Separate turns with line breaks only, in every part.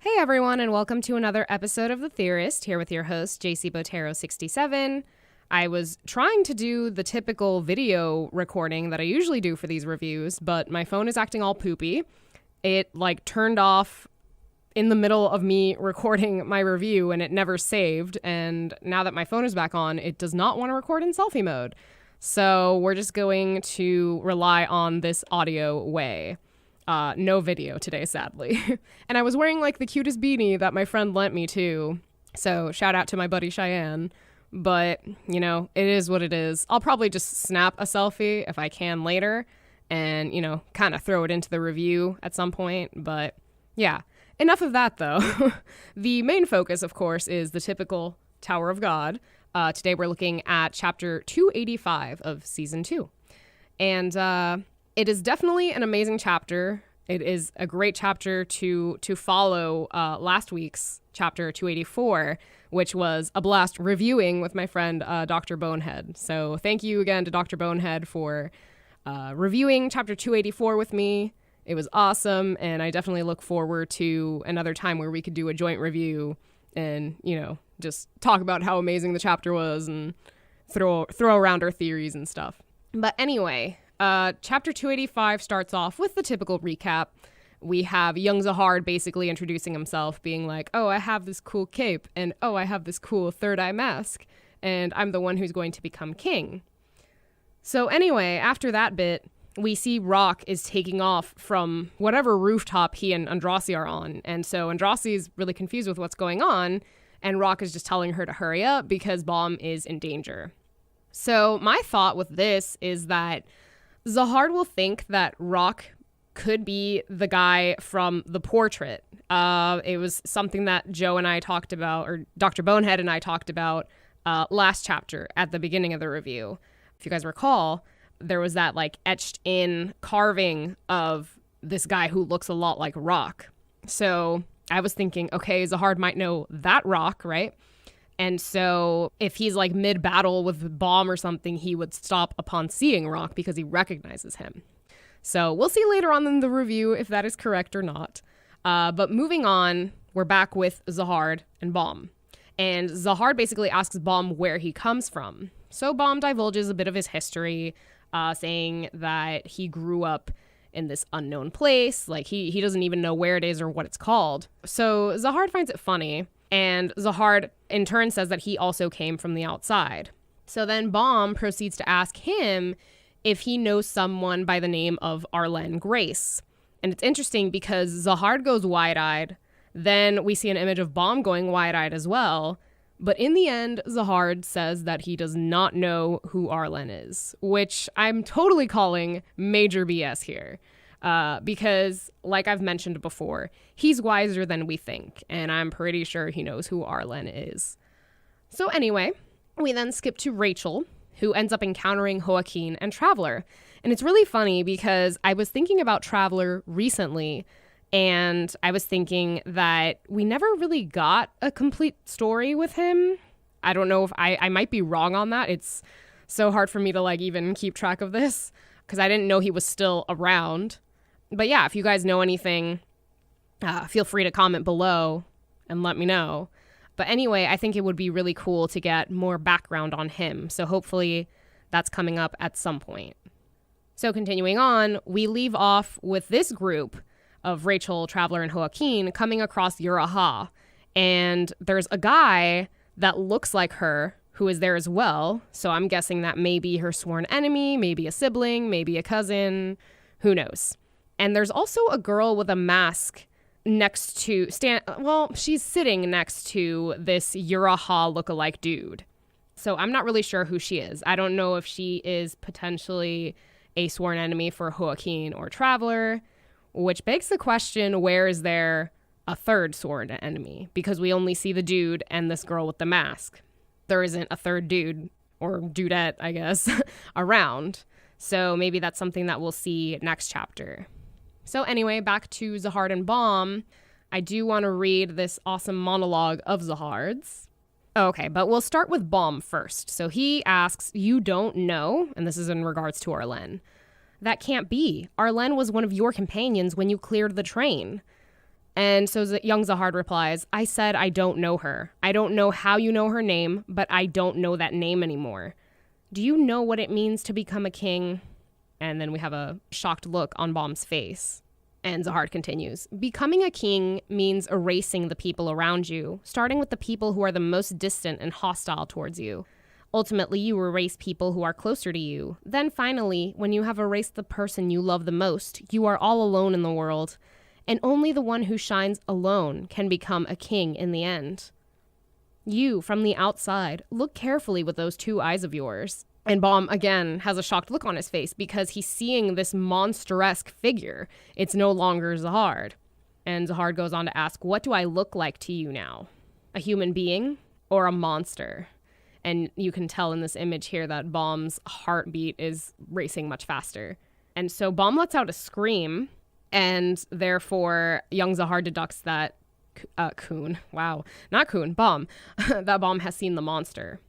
Hey everyone, and welcome to another episode of The Theorist, here with your host, JC Botero67. I was trying to do the typical video recording that I usually do for these reviews, but my phone is acting all poopy. It, turned off in the middle of me recording my review, and it never saved, and now that my phone is back on, it does not want to record in selfie mode. So we're just going to rely on this audio way. No video today, sadly. And I was wearing the cutest beanie that my friend lent me too. So shout out to my buddy Cheyenne. But, it is what it is. I'll probably just snap a selfie if I can later and, kind of throw it into the review at some point. But yeah, enough of that though. The main focus, of course, is the typical Tower of God. Today we're looking at chapter 285 of season 2. And, it is definitely an amazing chapter. It is a great chapter to follow last week's chapter 284, which was a blast reviewing with my friend Dr. Bonehead. So thank you again to Dr. Bonehead for reviewing chapter 284 with me. It was awesome, and I definitely look forward to another time where we could do a joint review and, just talk about how amazing the chapter was and throw around our theories and stuff. But anyway, chapter 285 starts off with the typical recap. We have young Zahard basically introducing himself, being like, oh, I have this cool cape, and oh, I have this cool third eye mask, and I'm the one who's going to become king. So anyway, after that bit, we see Rock is taking off from whatever rooftop he and Andrasi are on, and so Andrasi is really confused with what's going on, and Rock is just telling her to hurry up because Baum is in danger. So my thought with this is that Zahard will think that Rock could be the guy from the portrait. It was something that Joe and I talked about, or Dr. Bonehead and I talked about last chapter at the beginning of the review. If you guys recall, there was that etched in carving of this guy who looks a lot like Rock. So I was thinking, okay, Zahard might know that Rock, right? And so if he's mid-battle with Baum or something, he would stop upon seeing Rock because he recognizes him. So we'll see later on in the review if that is correct or not. But moving on, we're back with Zahard and Baum. And Zahard basically asks Baum where he comes from. So Baum divulges a bit of his history, saying that he grew up in this unknown place. He doesn't even know where it is or what it's called. So Zahard finds it funny. And Zahard, in turn, says that he also came from the outside. So then Baum proceeds to ask him if he knows someone by the name of Arlene Grace. And it's interesting because Zahard goes wide-eyed. Then we see an image of Baum going wide-eyed as well. But in the end, Zahard says that he does not know who Arlene is, which I'm totally calling major BS here. Because, like I've mentioned before, he's wiser than we think, and I'm pretty sure he knows who Arlen is. So anyway, we then skip to Rachel, who ends up encountering Joaquin and Traveler. And it's really funny because I was thinking about Traveler recently, and I was thinking that we never really got a complete story with him. I don't know if I might be wrong on that. It's so hard for me to even keep track of this because I didn't know he was still around. But yeah, if you guys know anything, feel free to comment below and let me know. But anyway, I think it would be really cool to get more background on him. So hopefully that's coming up at some point. So continuing on, we leave off with this group of Rachel, Traveler, and Joaquin coming across Uraha. And there's a guy that looks like her who is there as well. So I'm guessing that may be her sworn enemy, maybe a sibling, maybe a cousin, who knows. And there's also a girl with a mask next to she's sitting next to this Uraha lookalike dude. So I'm not really sure who she is. I don't know if she is potentially a sworn enemy for Joaquin or Traveler, which begs the question, where is there a third sworn enemy? Because we only see the dude and this girl with the mask. There isn't a third dude, or dudette, I guess, around. So maybe that's something that we'll see next chapter. So anyway, back to Zahard and Baum. I do want to read this awesome monologue of Zahard's. Okay, but we'll start with Baum first. So he asks, you don't know, and this is in regards to Arlen. That can't be. Arlen was one of your companions when you cleared the train. And so young Zahard replies, I said I don't know her. I don't know how you know her name, but I don't know that name anymore. Do you know what it means to become a king? And then we have a shocked look on Baum's face. And Zahard continues, becoming a king means erasing the people around you, starting with the people who are the most distant and hostile towards you. Ultimately, you erase people who are closer to you. Then finally, when you have erased the person you love the most, you are all alone in the world. And only the one who shines alone can become a king in the end. You, from the outside, look carefully with those two eyes of yours. And Baum, again, has a shocked look on his face because he's seeing this monster-esque figure. It's no longer Zahard. And Zahard goes on to ask, what do I look like to you now? A human being or a monster? And you can tell in this image here that Baum's heartbeat is racing much faster. And so Baum lets out a scream, and therefore young Zahard deducts that Baum, that Baum has seen the monster.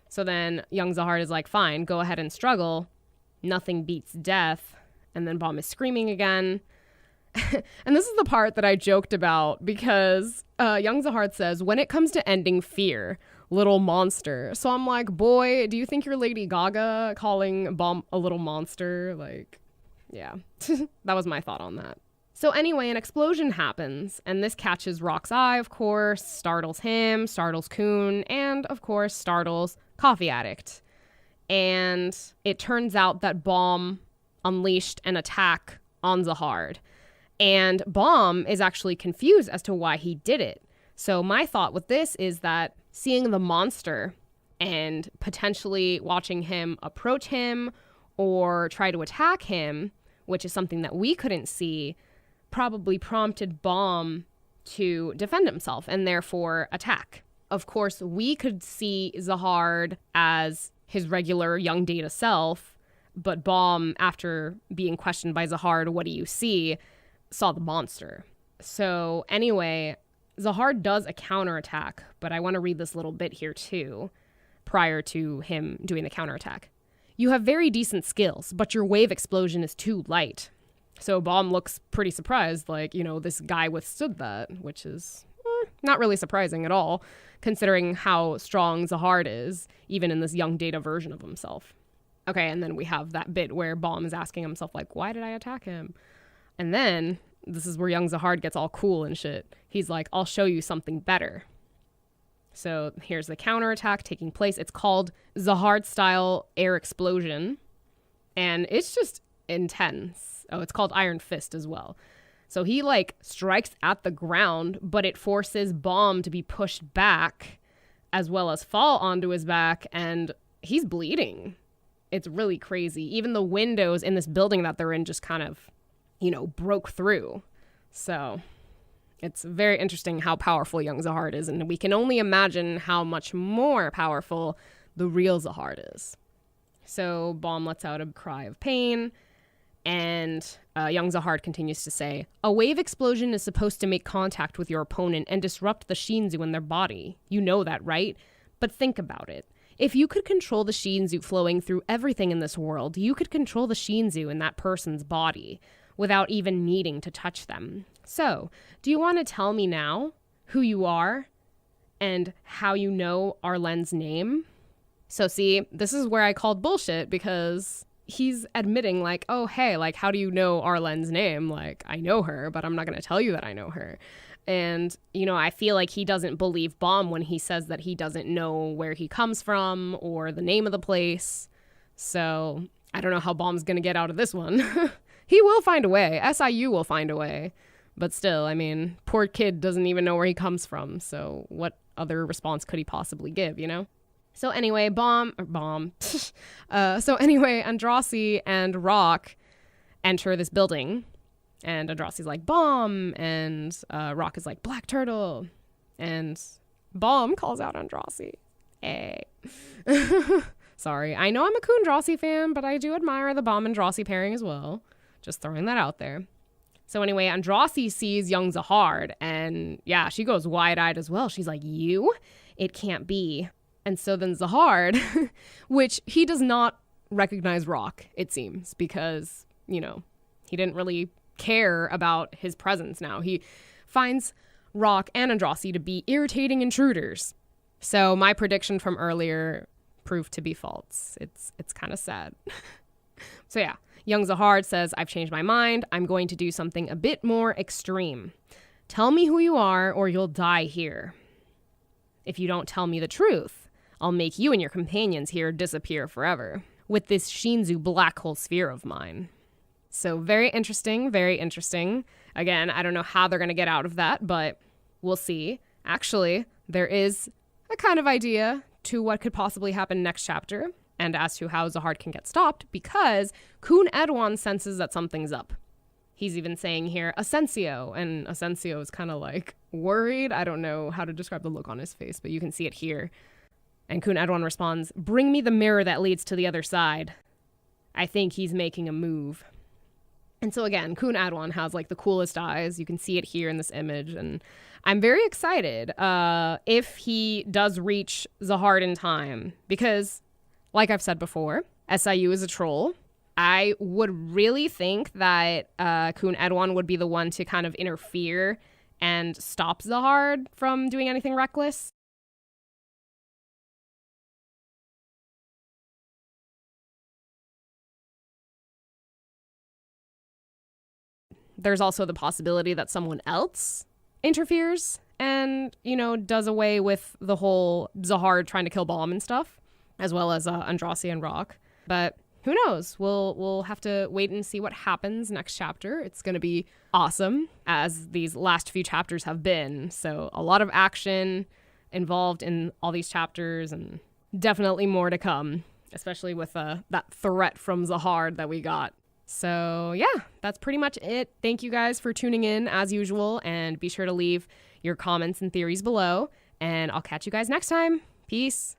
So then young Zahard is like, fine, go ahead and struggle. Nothing beats death. And then Baum is screaming again. And this is the part that I joked about because young Zahard says, when it comes to ending fear, little monster. So I'm like, boy, do you think you're Lady Gaga calling Baum a little monster? Like, yeah, that was my thought on that. So anyway, an explosion happens, and this catches Rock's eye, of course, startles him, startles Kuhn, and, of course, startles Coffee Addict. And it turns out that Baum unleashed an attack on Zahard. And Baum is actually confused as to why he did it. So my thought with this is that seeing the monster and potentially watching him approach him or try to attack him, which is something that we couldn't see, probably prompted Baum to defend himself and therefore attack. Of course, we could see Zahard as his regular young Data self, but Baum, after being questioned by Zahard, what do you see, saw the monster. So anyway, Zahard does a counterattack, but I want to read this little bit here too, prior to him doing the counterattack. You have very decent skills, but your wave explosion is too light. So Baum looks pretty surprised, like, this guy withstood that, which is not really surprising at all, considering how strong Zahard is, even in this young Data version of himself. Okay, and then we have that bit where Baum is asking himself, like, why did I attack him? And then, this is where young Zahard gets all cool and shit. He's like, I'll show you something better. So here's the counterattack taking place. It's called Zahard-style air explosion, and it's just intense. Oh, it's called Iron Fist as well. So he strikes at the ground, but it forces Baum to be pushed back as well as fall onto his back, and he's bleeding. It's really crazy. Even the windows in this building that they're in just kind of, broke through. So it's very interesting how powerful young Zahard is, and we can only imagine how much more powerful the real Zahard is. So Baum lets out a cry of pain, and young Zahard continues to say, a wave explosion is supposed to make contact with your opponent and disrupt the Shinzu in their body. You know that, right? But think about it. If you could control the Shinzu flowing through everything in this world, you could control the Shinzu in that person's body without even needing to touch them. So, do you want to tell me now who you are and how you know Arlen's name? So see, this is where I called bullshit because he's admitting oh, hey, how do you know Arlen's name? I know her, but I'm not going to tell you that I know her. And, I feel like he doesn't believe Baum when he says that he doesn't know where he comes from or the name of the place. So I don't know how Baum's going to get out of this one. He will find a way. SIU will find a way. But still, poor kid doesn't even know where he comes from. So what other response could he possibly give, So anyway, Andrasi and Rock enter this building, and Andrasi's like, Baum, and Rock is like, Black Turtle, and Baum calls out Andrasi. Hey. Sorry, I know I'm a Andrasi fan, but I do admire the Baum and Andrasi pairing as well. Just throwing that out there. So anyway, Andrasi sees young Zahard, and yeah, she goes wide-eyed as well. She's like, you? It can't be. And so then Zahard, which he does not recognize Rock, it seems, because, he didn't really care about his presence now. He finds Rock and Andraste to be irritating intruders. So my prediction from earlier proved to be false. It's kind of sad. So yeah, young Zahard says, I've changed my mind. I'm going to do something a bit more extreme. Tell me who you are or you'll die here. If you don't tell me the truth, I'll make you and your companions here disappear forever with this Shinzu black hole sphere of mine. So very interesting, very interesting. Again, I don't know how they're going to get out of that, but we'll see. Actually, there is a kind of idea to what could possibly happen next chapter and as to how Zahard can get stopped, because Kun Edwan senses that something's up. He's even saying here, Asensio, and Asensio is kind of like worried. I don't know how to describe the look on his face, but you can see it here. And Kun Edwan responds, bring me the mirror that leads to the other side. I think he's making a move. And so again, Kun Edwan has like the coolest eyes. You can see it here in this image. And I'm very excited if he does reach Zahard in time, because like I've said before, SIU is a troll. I would really think that Kun Edwan would be the one to kind of interfere and stop Zahard from doing anything reckless. There's also the possibility that someone else interferes and, you know, does away with the whole Zahard trying to kill Baum and stuff, as well as Andraste and Rock. But who knows? We'll have to wait and see what happens next chapter. It's going to be awesome, as these last few chapters have been. So a lot of action involved in all these chapters, and definitely more to come, especially with that threat from Zahard that we got. So yeah, that's pretty much it. Thank you guys for tuning in as usual, and be sure to leave your comments and theories below, and I'll catch you guys next time. Peace.